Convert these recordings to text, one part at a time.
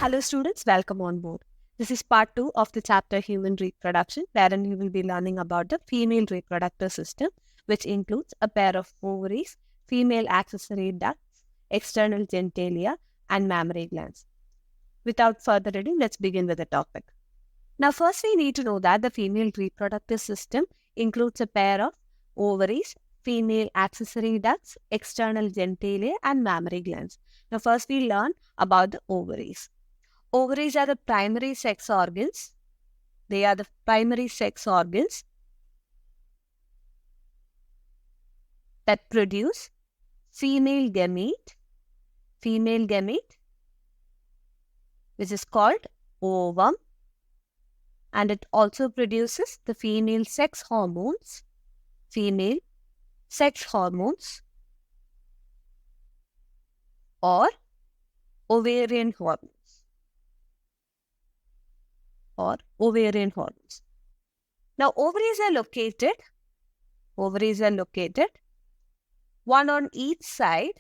Hello students, welcome on board. This is part 2 of the chapter Human Reproduction, wherein you will be learning about the female reproductive system, which includes a pair of ovaries, female accessory ducts, external genitalia, and mammary glands. Without further ado, let's begin with the topic. Now, first we need to know that the female reproductive system includes a pair of ovaries, female accessory ducts, external genitalia, and mammary glands. Now, first we learn about the ovaries. Ovaries are the primary sex organs. They are the primary sex organs that produce female gamete, which is called ovum, and it also produces the female sex hormones, or ovarian hormones. Now, ovaries are located one on each side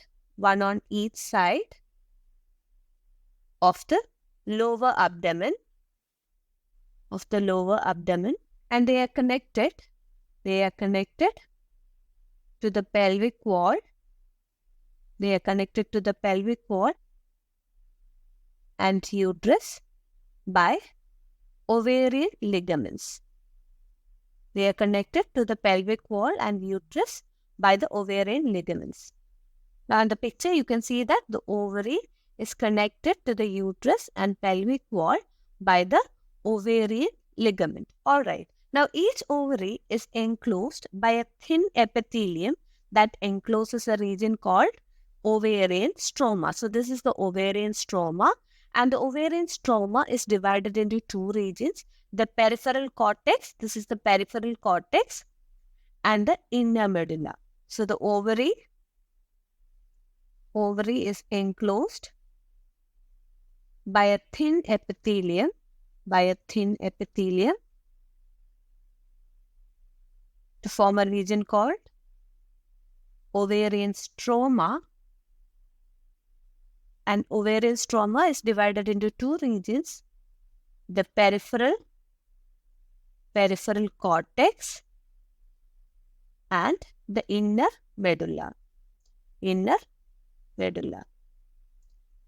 of the lower abdomen, and they are connected to the pelvic wall. And uterus by ovarian ligaments. They are connected to the pelvic wall and uterus by the ovarian ligaments. Now in the picture you can see that the ovary is connected to the uterus and pelvic wall by the ovarian ligament. Alright. Now each ovary is enclosed by a thin epithelium that encloses a region called ovarian stroma. So this is the ovarian stroma, and the ovarian stroma is divided into two regions. The peripheral cortex, this is the peripheral cortex, and the inner medulla. So the ovary is enclosed by a thin epithelium, to form a region called ovarian stroma. And ovarian stroma is divided into two regions, the peripheral cortex and the inner medulla.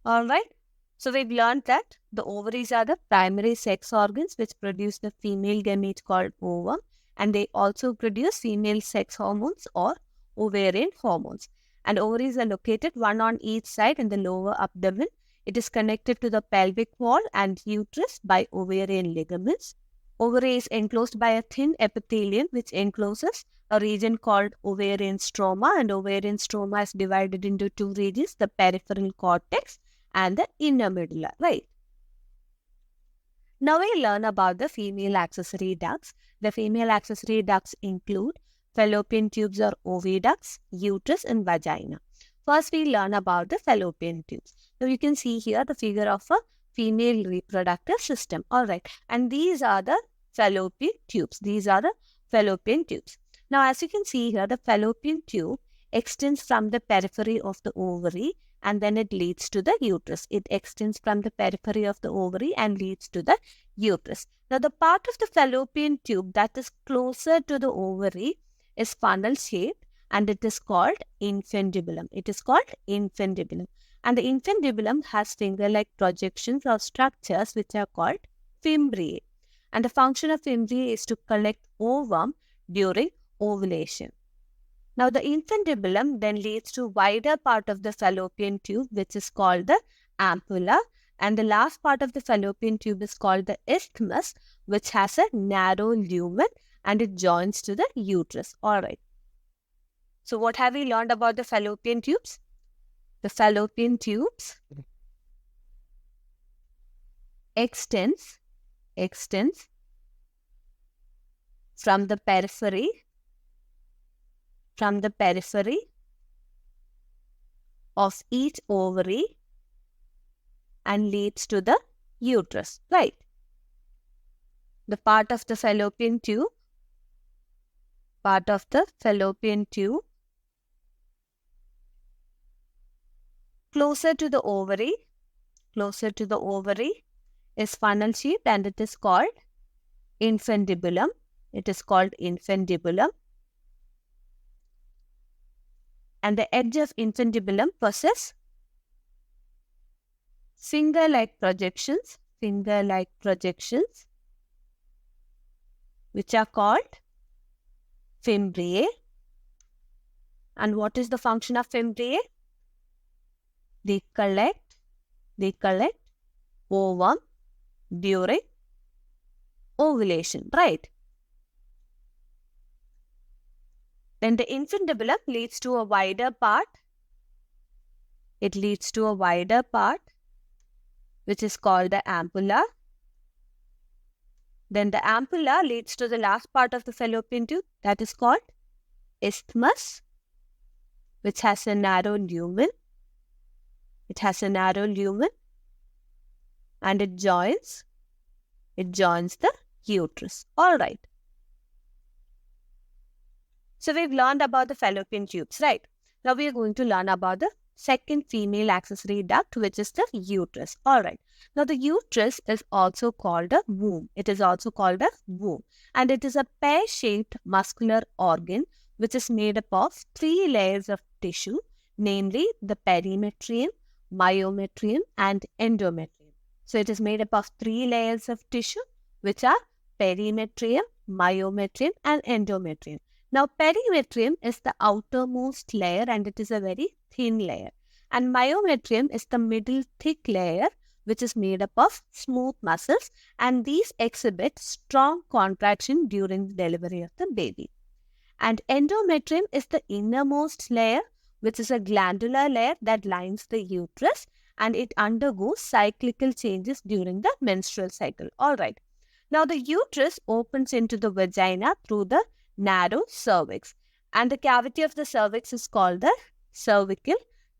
Alright, so we've learned that the ovaries are the primary sex organs which produce the female gamete called ovum, and they also produce female sex hormones or ovarian hormones. And ovaries are located one on each side in the lower abdomen. It is connected to the pelvic wall and uterus by ovarian ligaments. Ovary is enclosed by a thin epithelium which encloses a region called ovarian stroma, and ovarian stroma is divided into two regions, the peripheral cortex and the inner medulla, right? Now we learn about the female accessory ducts. The female accessory ducts include fallopian tubes or oviducts, uterus and vagina. First we learn about the fallopian tubes. Now you can see here the figure of a female reproductive system. Alright, and these are the fallopian tubes. Now as you can see here, the fallopian tube extends from the periphery of the ovary and then it leads to the uterus. It extends from the periphery of the ovary and leads to the uterus. Now the part of the fallopian tube that is closer to the ovary is funnel shaped and it is called infundibulum. And the infundibulum has finger-like projections or structures which are called fimbriae. And the function of fimbriae is to collect ovum during ovulation. Now the infundibulum then leads to wider part of the fallopian tube which is called the ampulla, and the last part of the fallopian tube is called the isthmus, which has a narrow lumen and it joins to the uterus. Alright. So what have we learned about the fallopian tubes? The fallopian tubes extends from the periphery of each ovary and leads to the uterus, right? The part of the fallopian tube closer to the ovary closer to the ovary is funnel-shaped and it is called infundibulum. It is called infundibulum. And the edge of infundibulum possess finger-like projections, which are called fimbriae. And what is the function of fimbriae? They collect ovum during ovulation, right? Then the infundibulum leads to a wider part. It leads to a wider part, which is called the ampulla. Then the ampulla leads to the last part of the fallopian tube, that is called isthmus, which has a narrow lumen. It has a narrow lumen and it joins the uterus. All right. So we've learned about the fallopian tubes, right? Now we are going to learn about the second female accessory duct, which is the uterus. All right. Now the uterus is also called a womb. It is also called a womb. And it is a pear-shaped muscular organ which is made up of 3 layers of tissue, namely the perimetrium, myometrium, and endometrium. So it is made up of 3 layers of tissue, which are perimetrium, myometrium, and endometrium. Now, perimetrium is the outermost layer and it is a very thin layer. And myometrium is the middle thick layer which is made up of smooth muscles, and these exhibit strong contraction during the delivery of the baby. And endometrium is the innermost layer, which is a glandular layer that lines the uterus, and it undergoes cyclical changes during the menstrual cycle. All right. Now, the uterus opens into the vagina through the narrow cervix, and the cavity of the cervix is called the cervical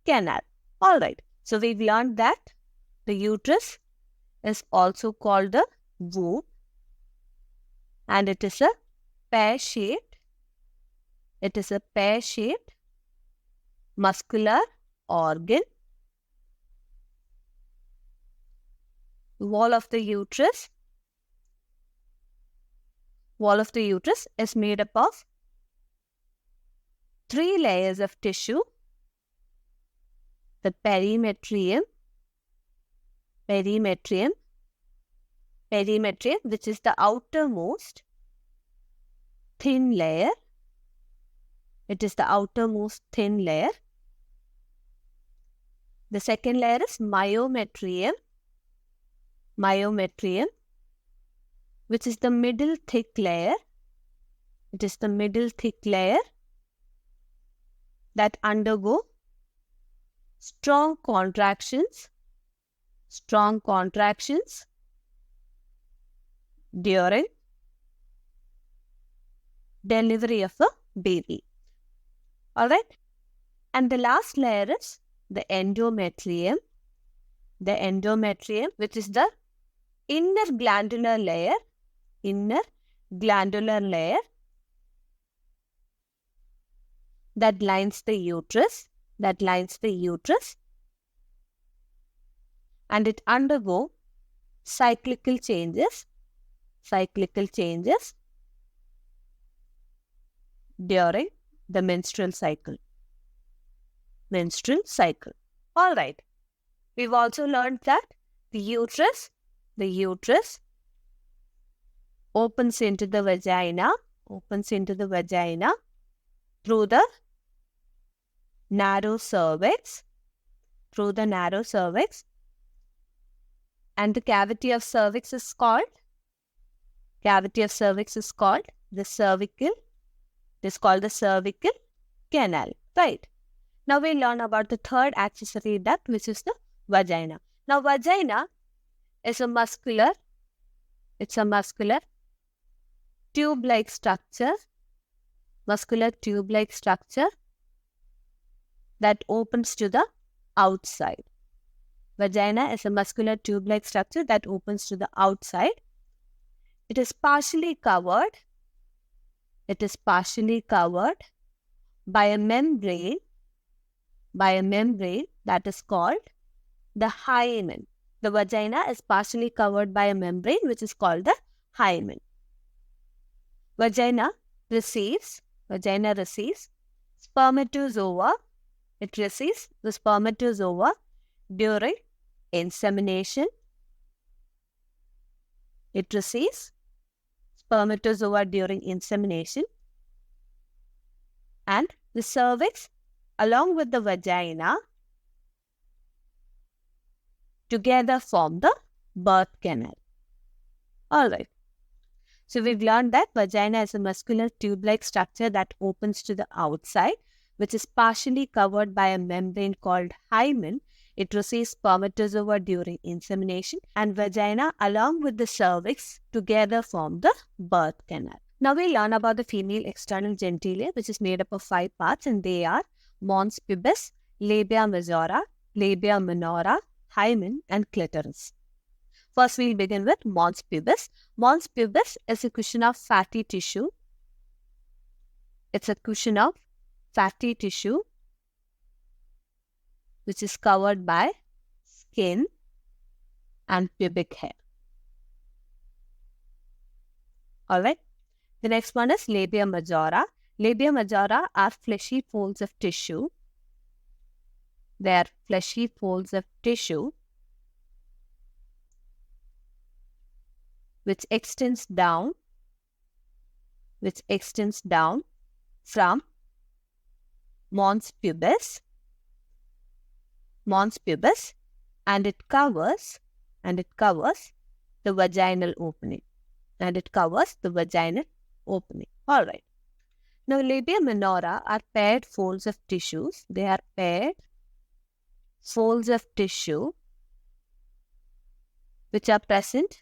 canal. All right. So we've learned that the uterus is also called the womb, and it is a pear-shaped. It is a pear-shaped muscular organ. The wall of the uterus is made up of 3 layers of tissue: the perimetrium, which is the outermost thin layer. It is the outermost thin layer. The second layer is myometrium, which is the middle thick layer. It is the middle thick layer that undergo strong contractions during delivery of a baby. All right. And the last layer is the endometrium, which is the inner glandular layer that lines the uterus, and it undergoes cyclical changes during the menstrual cycle. All right. We've also learned that the uterus opens into the vagina through the narrow cervix, and the cavity of cervix is called the cervical. It is called the cervical canal, right? Now we learn about the third accessory duct, which is the vagina. Now vagina is a muscular tube-like structure that opens to the outside. Vagina is a muscular tube-like structure that opens to the outside. It is partially covered by a membrane that is called the hymen. The vagina is partially covered by a membrane which is called the hymen. Vagina receives spermatozoa. It receives the spermatozoa during insemination. It receives spermatozoa during insemination, and the cervix along with the vagina together form the birth canal. Alright. So we've learned that vagina is a muscular tube-like structure that opens to the outside, which is partially covered by a membrane called hymen. It receives spermatozoa during insemination, and vagina along with the cervix together form the birth canal. Now we learn about the female external genitalia, which is made up of 5 parts, and they are mons pubis, labia majora, labia minora, hymen, and clitoris. First, we'll begin with mons pubis. Mons pubis is a cushion of fatty tissue. It's a cushion of fatty tissue which is covered by skin and pubic hair. Alright. The next one is labia majora. Labia majora are fleshy folds of tissue. They are fleshy folds of tissue which extends down from mons pubis, and it covers the vaginal opening. All right. Now, labia minora are paired folds of tissues. They are paired folds of tissue which are present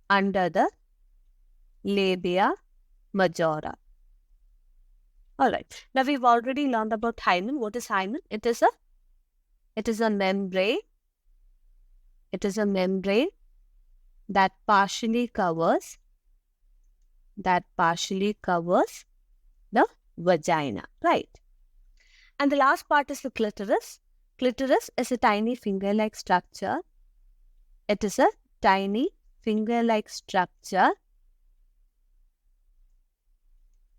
under the labia majora. Alright. Now we've already learned about hymen. What is hymen? It is a membrane. It is a membrane that partially covers the vagina. Right. And the last part is the clitoris. Clitoris is a tiny finger-like structure. It is a tiny finger-like structure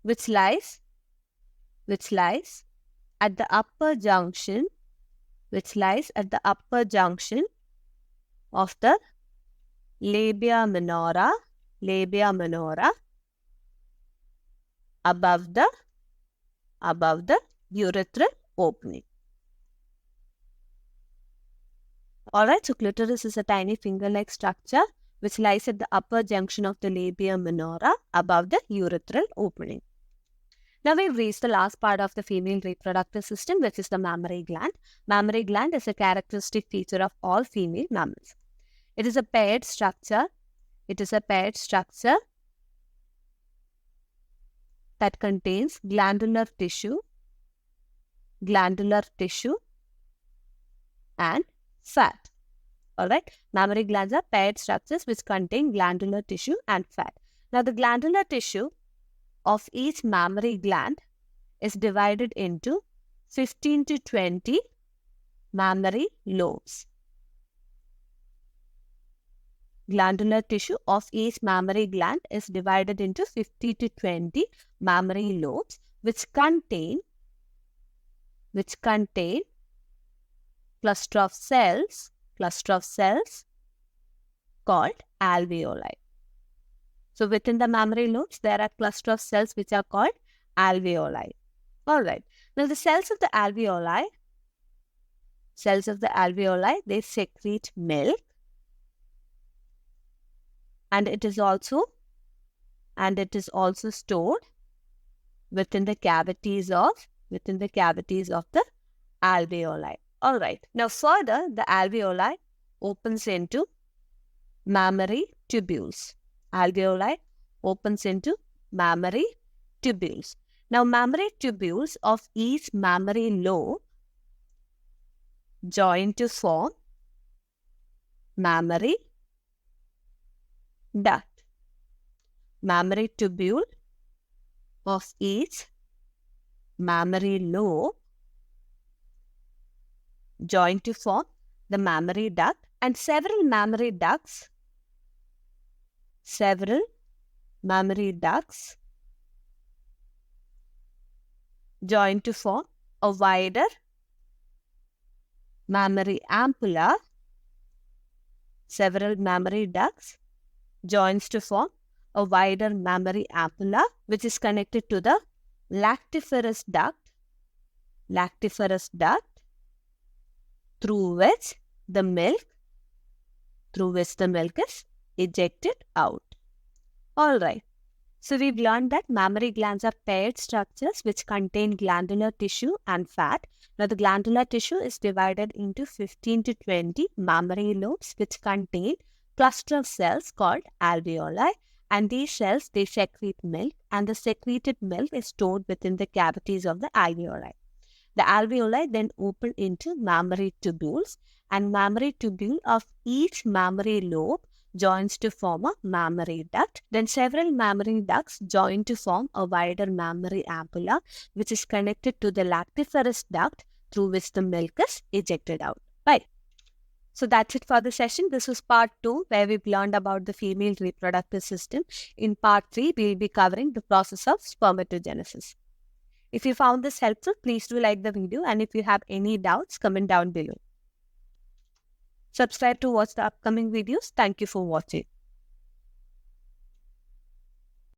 which lies at the upper junction of the labia minora above the urethral opening. Alright, so clitoris is a tiny finger-like structure which lies at the upper junction of the labia minora above the urethral opening. Now we've reached the last part of the female reproductive system, which is the mammary gland. Mammary gland is a characteristic feature of all female mammals. It is a paired structure. That contains glandular tissue and fat. Alright, mammary glands are paired structures which contain glandular tissue and fat. Now the glandular tissue of each mammary gland is divided into 15 to 20 mammary lobes. Glandular tissue of each mammary gland is divided into 50 to 20 mammary lobes which contain cluster of cells called alveoli. So within the mammary lobes, there are cluster of cells which are called alveoli. Alright. Now the cells of the alveoli, they secrete milk, and it is also stored within the cavities of the alveoli. Alright. Now further, the alveoli opens into mammary tubules. Alveoli opens into mammary tubules. Now, mammary tubules of each mammary lobe join to form mammary duct. Mammary tubule of each mammary lobe join to form the mammary duct, and several mammary ducts join to form a wider mammary ampulla. Several mammary ducts joins to form a wider mammary ampulla, which is connected to the lactiferous duct, through which the milk is ejected out. Alright. So we've learned that mammary glands are paired structures which contain glandular tissue and fat. Now the glandular tissue is divided into 15 to 20 mammary lobes which contain cluster of cells called alveoli, and these cells, they secrete milk, and the secreted milk is stored within the cavities of the alveoli. The alveoli then open into mammary tubules, and mammary tubule of each mammary lobe joins to form a mammary duct. Then several mammary ducts join to form a wider mammary ampulla, which is connected to the lactiferous duct through which the milk is ejected out. Right. So that's it for the session. This was part 2, where we've learned about the female reproductive system. In part 3, we'll be covering the process of spermatogenesis. If you found this helpful, please do like the video, and if you have any doubts, comment down below. Subscribe to watch the upcoming videos. Thank you for watching.